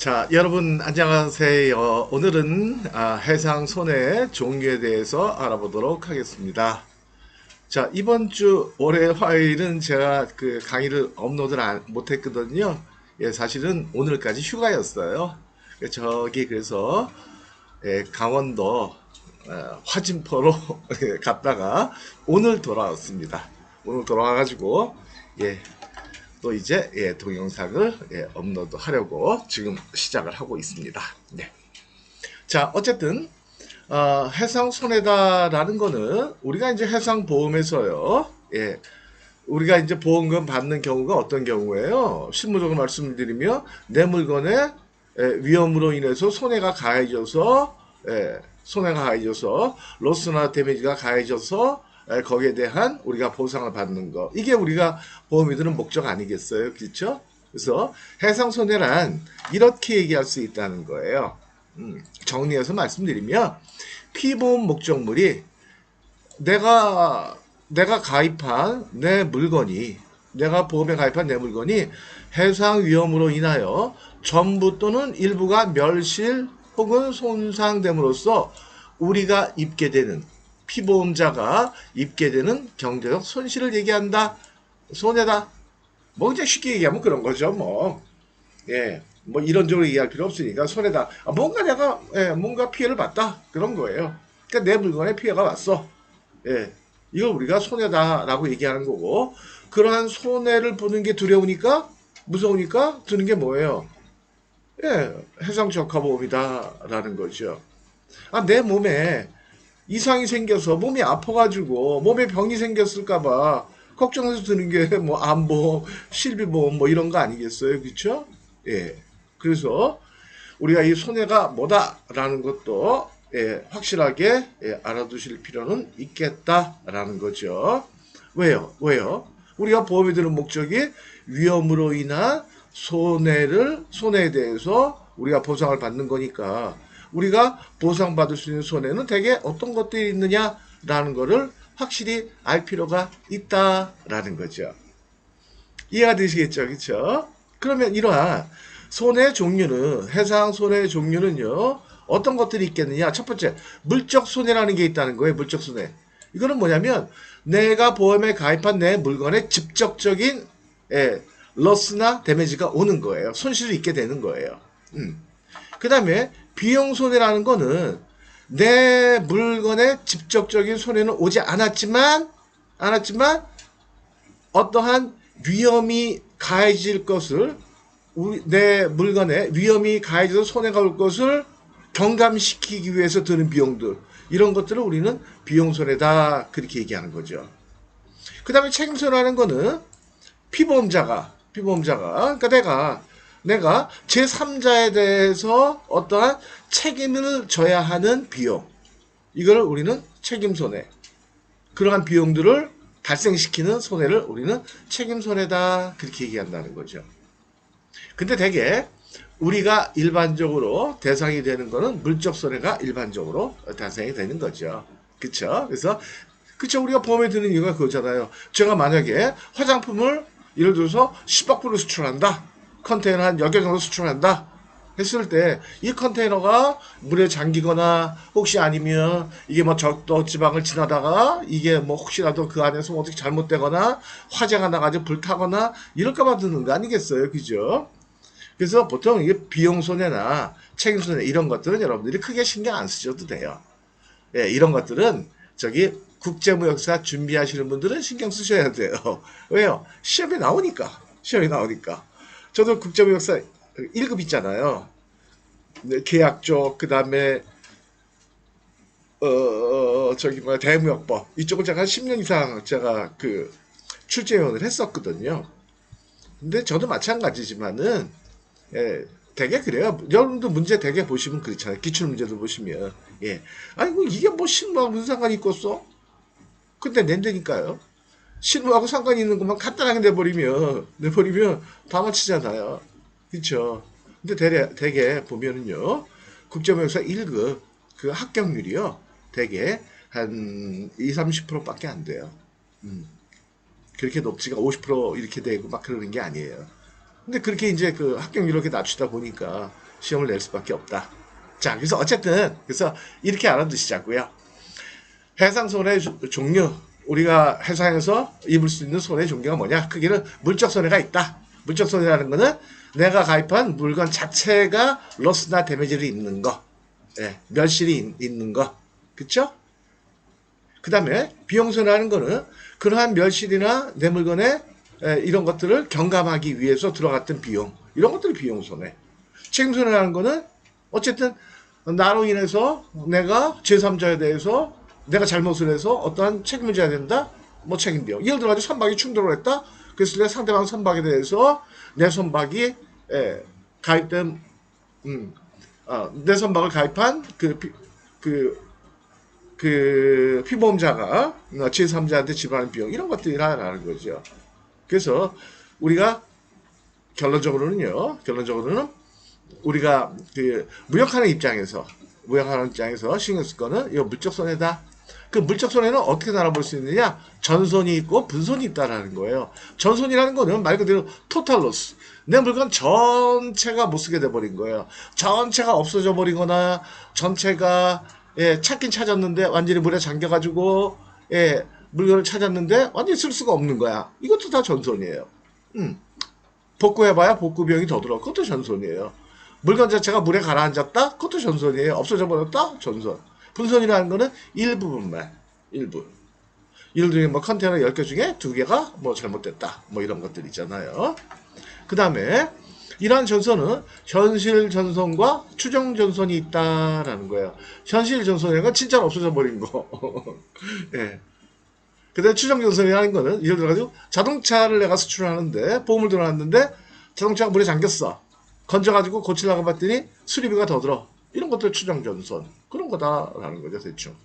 자, 여러분 안녕하세요. 오늘은 해상 손해 종류에 대해서 알아보도록 하겠습니다. 자, 이번 주 올해 화요일은 제가 그 강의를 업로드를 못했거든요. 예, 사실은 오늘까지 휴가였어요. 그래서 강원도 화진포로 갔다가 오늘 돌아왔습니다. 오늘 돌아와가지고 예, 또 이제 동영상을 업로드 하려고 지금 시작을 하고 있습니다. 네. 자, 어쨌든 해상 손해다라는 거는 우리가 이제 해상 보험에서요. 우리가 이제 보험금 받는 경우가 어떤 경우예요? 실무적으로 말씀드리면 내 물건에 위험으로 인해서 손해가 가해져서 로스나 데미지가 가해져서 거기에 대한 우리가 보상을 받는 거. 이게 우리가 보험이 드는 목적 아니겠어요? 그렇죠? 그래서 해상손해란 이렇게 얘기할 수 있다는 거예요. 정리해서 말씀드리면 피보험 목적물이 내가 가입한 내 물건이 내가 보험에 가입한 내 물건이 해상 위험으로 인하여 전부 또는 일부가 멸실 혹은 손상됨으로써 우리가 입게 되는 피보험자가 입게 되는 경제적 손실을 얘기한다. 손해다. 뭐 이제 쉽게 얘기하면 그런 거죠. 뭐 이런적으로 얘기할 필요 없으니까 손해다. 뭔가 내가 뭔가 피해를 봤다. 그런 거예요. 그러니까 내 물건에 피해가 왔어. 이걸 우리가 손해다라고 얘기하는 거고, 그러한 손해를 보는 게 두려우니까 무서우니까 드는 게 뭐예요? 해상적합보험이다라는 거죠. 내 몸에 이상이 생겨서 몸이 아파가지고 몸에 병이 생겼을까봐 걱정해서 드는 게 뭐 암보험, 실비보험 뭐 이런 거 아니겠어요, 그렇죠? 그래서 우리가 이 손해가 뭐다라는 것도 확실하게 알아두실 필요는 있겠다라는 거죠. 왜요? 우리가 보험에 드는 목적이 위험으로 인한 손해에 대해서 우리가 보상을 받는 거니까 우리가 보상받을 수 있는 손해는 대개 어떤 것들이 있느냐라는 것을 확실히 알 필요가 있다라는 거죠. 이해가 되시겠죠? 그렇죠? 그러면 이러한 손해 종류는, 해상 손해 종류는요, 어떤 것들이 있겠느냐? 첫 번째, 물적 손해라는 게 있다는 거예요. 물적 손해. 이거는 뭐냐면 내가 보험에 가입한 내 물건에 직접적인 러스나 데미지가 오는 거예요. 손실을 입게 되는 거예요. 그 다음에 비용 손해라는 거는 내 물건에 직접적인 손해는 오지 않았지만 어떠한 위험이 가해질 것을, 내 물건에 위험이 가해져서 손해가 올 것을 경감시키기 위해서 드는 비용들, 이런 것들을 우리는 비용 손해다, 그렇게 얘기하는 거죠. 그 다음에 책임 손해라는 거는 피보험자가 그러니까 내가 제3자에 대해서 어떠한 책임을 져야 하는 비용, 이걸 우리는 책임손해, 그러한 비용들을 발생시키는 손해를 우리는 책임손해다, 그렇게 얘기한다는 거죠. 근데 대개 우리가 일반적으로 대상이 되는 거는 물적 손해가 일반적으로 대상이 되는 거죠. 그쵸? 그래서 우리가 보험에 드는 이유가 그거잖아요. 제가 만약에 화장품을 예를 들어서 10억 불을 수출한다. 컨테이너 한 10개 정도 수출한다 했을 때 이 컨테이너가 물에 잠기거나 혹시 아니면 이게 뭐 적도 지방을 지나다가 이게 뭐 혹시라도 그 안에서 뭐 어떻게 잘못되거나 화재가 나가지고 불타거나 이럴까봐 드는 거 아니겠어요, 그죠? 그래서 보통 이게 비용 손해나 책임 손해 이런 것들은 여러분들이 크게 신경 안 쓰셔도 돼요. 이런 것들은 국제무역사 준비하시는 분들은 신경 쓰셔야 돼요. 왜요? 시험에 나오니까. 저도 국제무역사 1급 있잖아요. 계약 쪽, 그 다음에 대무역법 이쪽을 제가 한 10년 이상 제가 그 출제위원을 했었거든요. 근데 저도 마찬가지지만은 되게 그래요. 여러분도 문제 되게 보시면 그렇잖아요. 기출 문제도 보시면 아이고 이게 뭐 실무하고 무슨 상관이 있겠어? 근데 낸다니까요. 실무하고 상관이 있는 것만 간단하게 내버리면 다 맞히잖아요. 그렇죠? 근데 대개 보면은요, 국제무역사 1급 그 합격률이요, 대개 한 20-30%밖에 안 돼요. 그렇게 높지가 50% 이렇게 되고 막 그러는 게 아니에요. 근데 그렇게 이제 그 합격률 이렇게 낮추다 보니까 시험을 낼 수밖에 없다. 자, 그래서 어쨌든 그래서 이렇게 알아두시자고요. 해상 손해 종류, 우리가 해상에서 입을 수 있는 손해 종류가 뭐냐? 크게는 물적 손해가 있다. 물적 손해라는 거는 내가 가입한 물건 자체가 로스나 데미지를 입는 거, 예, 멸실이 있는 거, 그쵸? 그 다음에 비용 손해라는 거는 그러한 멸실이나 내 물건에 이런 것들을 경감하기 위해서 들어갔던 비용, 이런 것들이 비용 손해. 책임 손해라는 거는 어쨌든 나로 인해서 내가 제3자에 대해서 내가 잘못을 해서 어떠한 책임을 져야 된다. 뭐 책임 비용. 예를 들어 가지고 선박이 충돌을 했다. 그랬을 때 상대방 선박에 대해서 내 선박이 가입된 내 선박을 가입한 그 피보험자가 제3자한테 지불하는 비용, 이런 것들이라는 거죠. 그래서 우리가 결론적으로는 우리가 그 무역하는 입장에서 신경 쓸 거는 이 물적 손해다. 그 물적 손해는 어떻게 나눠볼 수 있느냐? 전손이 있고 분손이 있다라는 거예요. 전손이라는 거는 말 그대로 토탈 로스. 내 물건 전체가 못 쓰게 돼버린 거예요. 전체가 없어져 버리거나 전체가 찾긴 찾았는데 완전히 물에 잠겨가지고 물건을 찾았는데 완전히 쓸 수가 없는 거야. 이것도 다 전손이에요. 복구해봐야 복구 비용이 더 들어. 그것도 전손이에요. 물건 자체가 물에 가라앉았다? 그것도 전손이에요. 없어져 버렸다? 전손. 분손이라는 거는 일부분만, 일부. 예를 들면 뭐 컨테이너 10개 중에 2개가 뭐 잘못됐다. 뭐 이런 것들 있잖아요. 그 다음에 이러한 전손은 현실 전손과 추정 전손이 있다라는 거예요. 현실 전손이라는 건 진짜로 없어져 버린 거. 예. 그 다음에 추정 전손이라는 거는 예를 들어가지고 자동차를 내가 수출하는데 보험을 들어놨는데 자동차가 물에 잠겼어. 건져가지고 고치려고 봤더니 수리비가 더 들어. 이런 것들 추정 전손. 그런 거다라는 거죠, 대충.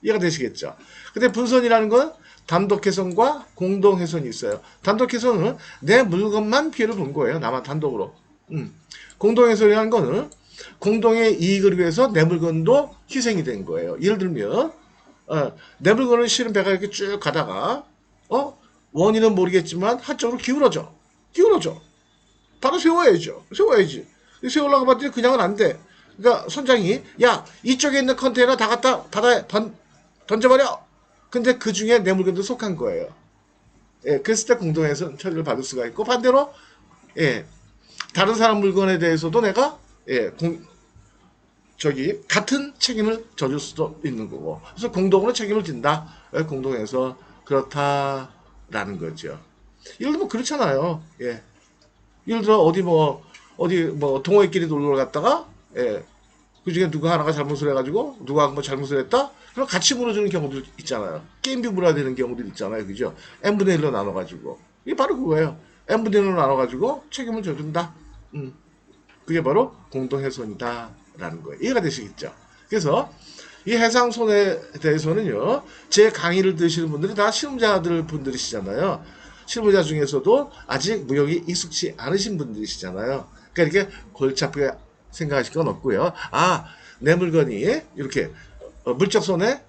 이해가 되시겠죠? 근데 분손이라는 건 단독 훼손과 공동 훼손이 있어요. 단독 훼손은 내 물건만 피해를 본 거예요. 나만 단독으로. 공동 훼손이라는 거는 공동의 이익을 위해서 내 물건도 희생이 된 거예요. 예를 들면 내 물건을 실은 배가 이렇게 쭉 가다가 원인은 모르겠지만 한쪽으로 기울어져. 바로 세워야지. 세우려고 봤더니 그냥은 안 돼. 그러니까 선장이 야, 이쪽에 있는 컨테이너 다 갖다 바다에 던져버려. 근데 그 중에 내 물건도 속한 거예요. 예, 그랬을 때 공동해서 처리를 받을 수가 있고, 반대로 다른 사람 물건에 대해서도 내가 같은 책임을 져줄 수도 있는 거고, 그래서 공동으로 책임을 진다. 공동해서 그렇다라는 거죠. 예를 들면 그렇잖아요. 예를 들어 어디 동호회끼리 놀러 갔다가 그 중에 누가 하나가 잘못을 해가지고 누가 뭐 잘못을 했다? 그럼 같이 물어주는 경우도 있잖아요. 게임비 물어야 되는 경우도 있잖아요. 그죠? n분의 1로 나눠가지고. 이게 바로 그거예요. n분의 1로 나눠가지고 책임을 져준다. 그게 바로 공동훼손이다. 라는 거예요. 이해가 되시겠죠? 그래서 이 해상손해에 대해서는요, 제 강의를 들으시는 분들이 다 실무자들 분들이시잖아요. 실무자 중에서도 아직 무역이 익숙치 않으신 분들이시잖아요. 그러니까 이렇게 골치 아프게 생각하실 건 없고요. 내 물건이 이렇게 물적 손해에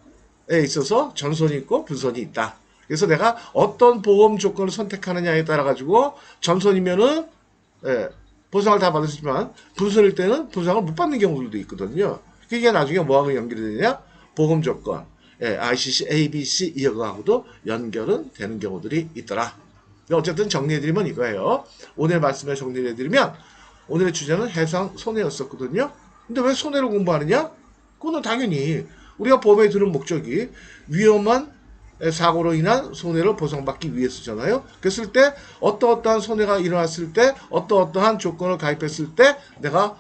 있어서 전손이 있고 분손이 있다. 그래서 내가 어떤 보험 조건을 선택하느냐에 따라 가지고 전손이면은 보상을 다 받을 수 있지만 분손일 때는 보상을 못 받는 경우들도 있거든요. 그게 나중에 뭐하고 연결이 되냐? 보험 조건, ICC, ABC 이거하고도 연결은 되는 경우들이 있더라. 어쨌든 정리해드리면 이거예요. 오늘 말씀을 정리해드리면 오늘의 주제는 해상 손해였었거든요. 근데 왜 손해를 공부하느냐? 그거는 당연히 우리가 보험에 드는 목적이 위험한 사고로 인한 손해를 보상받기 위해서잖아요. 그랬을 때 어떠한 손해가 일어났을 때 어떠한 조건을 가입했을 때 내가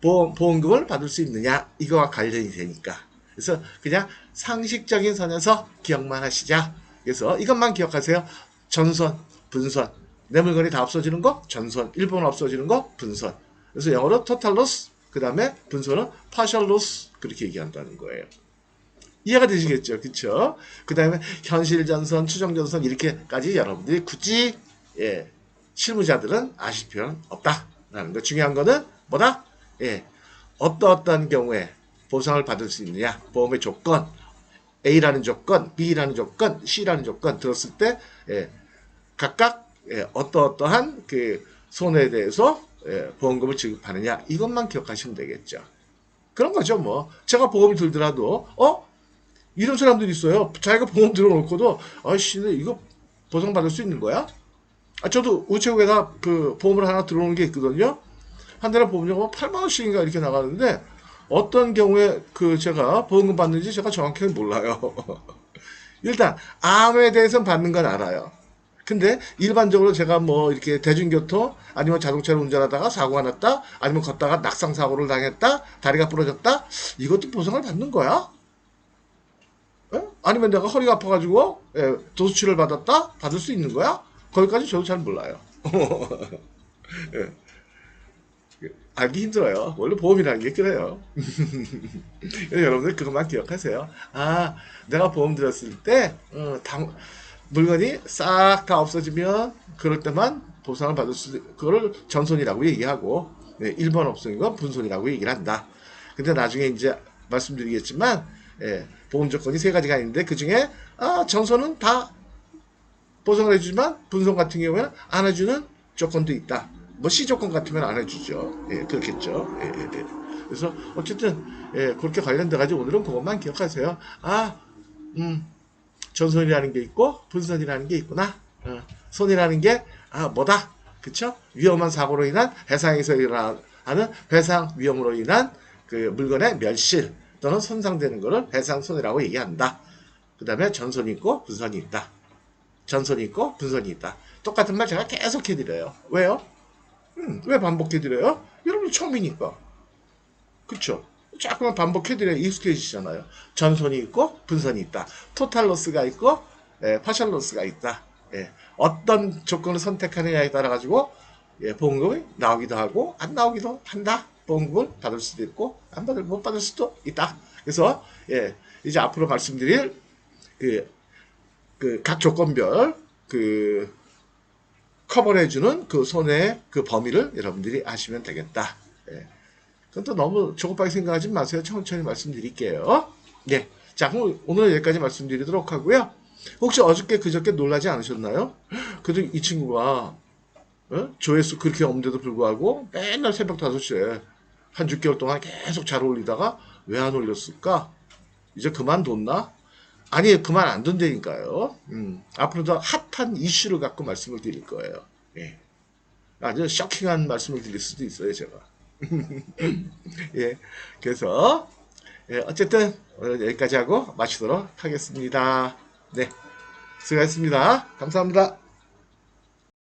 보험금을 받을 수 있느냐, 이거와 관련이 되니까. 그래서 그냥 상식적인 선에서 기억만 하시자. 그래서 이것만 기억하세요. 전손, 분손. 내 물건이 다 없어지는 거 전손, 일부분 없어지는 거 분손. 그래서 영어로 total loss, 그 다음에 분손은 partial loss, 그렇게 얘기한다는 거예요. 이해가 되시겠죠? 그쵸? 그 다음에 현실전선, 추정전선 이렇게까지 여러분들이 굳이 실무자들은 아실 필요는 없다라는 거. 중요한 거는 뭐다? 어떠한 경우에 보상을 받을 수 있느냐, 보험의 조건, A라는 조건, B라는 조건, C라는 조건 들었을 때 각각 어떠한 그 손해에 대해서 보험금을 지급하느냐 이것만 기억하시면 되겠죠. 그런 거죠 뭐. 제가 보험이 들더라도 이런 사람들이 있어요. 자기가 보험 들어놓고도 아이씨 이거 보상받을 수 있는 거야? 저도 우체국에다 그 보험을 하나 들어오는 게 있거든요. 한 달에 보험료가 8만 원씩인가 이렇게 나가는데 어떤 경우에 그 제가 보험금 받는지 제가 정확히 몰라요. 일단 암에 대해서는 받는 건 알아요. 근데 일반적으로 제가 뭐 이렇게 대중교통 아니면 자동차를 운전하다가 사고가 났다 아니면 걷다가 낙상 사고를 당했다 다리가 부러졌다 이것도 보상을 받는 거야? 아니면 내가 허리가 아파가지고 도수치를 받았다 받을 수 있는 거야? 거기까지 저도 잘 몰라요. 예. 알기 힘들어요. 원래 보험이라는 게 그래요. 여러분들 그것만 기억하세요. 내가 보험 들었을 때 물건이 싹 다 없어지면 그럴 때만 보상을 받을 수 그거를 전손이라고 얘기하고 1번 없어진 건 분손이라고 얘기를 한다. 근데 나중에 이제 말씀드리겠지만 보험 조건이 세 가지가 있는데 그 중에 전손은 다 보상을 해주지만 분손 같은 경우에는 안 해주는 조건도 있다. 뭐 C조건 같으면 안 해주죠. 그렇겠죠. 그래서 어쨌든 그렇게 관련돼가지고 오늘은 그것만 기억하세요. 전손이라는 게 있고 분손이라는 게 있구나. 손이라는 게 뭐다. 그쵸? 위험한 사고로 인한 해상에서 일어나는 배상 위험으로 인한 그 물건의 멸실 또는 손상되는 것을 배상손이라고 얘기한다. 그 다음에 전손이 있고 분손이 있다. 전손이 있고 분손이 있다. 똑같은 말 제가 계속 해드려요. 왜요? 왜 반복해드려요? 여러분 처음이니까. 그쵸? 자꾸만 반복해드려야 익숙해지잖아요. 전손이 있고 분손이 있다. 토탈 로스가 있고 파셜 로스가 있다. 어떤 조건을 선택하느냐에 따라 가지고 보험금이 나오기도 하고 안 나오기도 한다. 보험금을 받을 수도 있고 못 받을 수도 있다. 그래서 이제 앞으로 말씀드릴 그 각 조건별 커버를 해주는 그 손해의 그 범위를 여러분들이 아시면 되겠다. 그건 또 너무 조급하게 생각하지 마세요. 천천히 말씀드릴게요. 자, 그럼 오늘 여기까지 말씀드리도록 하고요. 혹시 어저께 그저께 놀라지 않으셨나요? 그래도 이 친구가 조회수 그렇게 없는데도 불구하고 맨날 새벽 5시에 한 6개월 동안 계속 잘 올리다가 왜 안 올렸을까? 이제 그만뒀나? 아니 그만 안 둔다니까요. 앞으로도 핫한 이슈를 갖고 말씀을 드릴 거예요. 아주 쇼킹한 말씀을 드릴 수도 있어요 제가. 그래서 어쨌든 오늘 여기까지 하고 마치도록 하겠습니다. 수고하셨습니다. 감사합니다.